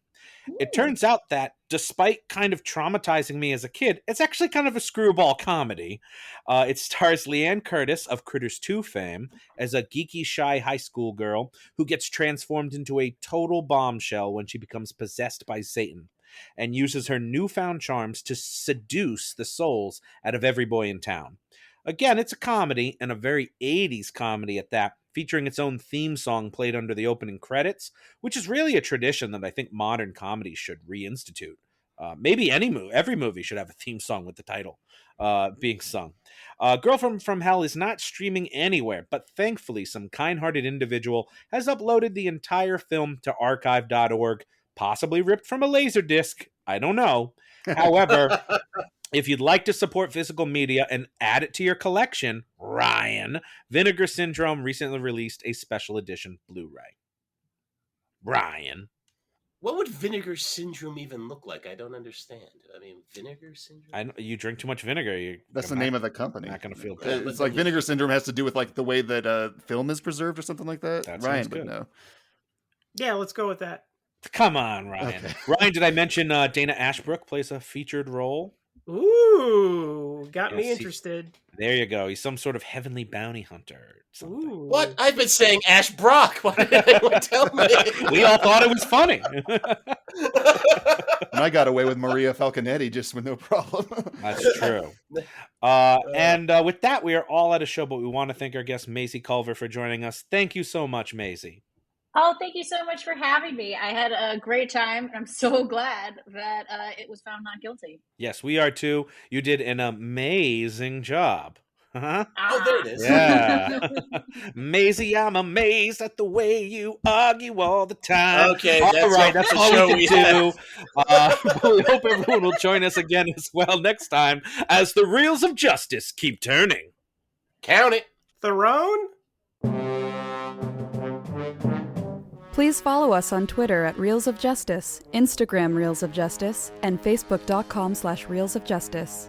Ooh. It turns out that, despite kind of traumatizing me as a kid, it's actually kind of a screwball comedy. It stars Leanne Curtis of Critters 2 fame as a geeky, shy high school girl who gets transformed into a total bombshell when she becomes possessed by Satan. and uses her newfound charms to seduce the souls out of every boy in town. Again, it's a comedy, and a very 80s comedy at that, featuring its own theme song played under the opening credits, which is really a tradition that I think modern comedies should reinstitute. Maybe every movie should have a theme song with the title being sung. Girl from Hell is not streaming anywhere, but thankfully some kind-hearted individual has uploaded the entire film to archive.org, possibly ripped from a Laserdisc. I don't know. However, if you'd like to support physical media and add it to your collection, Ryan, Vinegar Syndrome recently released a special edition Blu-ray. Ryan. What would Vinegar Syndrome even look like? I don't understand. I mean, Vinegar Syndrome? You drink too much vinegar. That's the name of the company. Not going to feel good. It's like Vinegar Syndrome has to do with like the way that film is preserved or something like that. That Ryan sounds would good. know. Yeah, let's go with that. Come on, Ryan. Okay. Ryan, did I mention Dana Ashbrook plays a featured role? Ooh, got me Yes, interested. There you go. He's some sort of heavenly bounty hunter. Or something. Ooh. What? I've been saying Ash Brock. Why did anyone tell me? We all thought it was funny. And I got away with Maria Falconetti just with no problem. That's true. And with that, we are all at a show, but we want to thank our guest, Maisie Culver, for joining us. Thank you so much, Maisie. Oh, thank you so much for having me. I had a great time. I'm so glad that it was found not guilty. Yes, we are too. You did an amazing job. Huh? Oh, there it is. Yeah. Maisie, I'm amazed at the way you argue all the time. Okay, all that's right, that's the all show we can do. We hope everyone will join us again as well next time as the reels of justice keep turning. Count it. Throne? Please follow us on Twitter at Reels of Justice, Instagram Reels of Justice, and Facebook.com/Reels of Justice.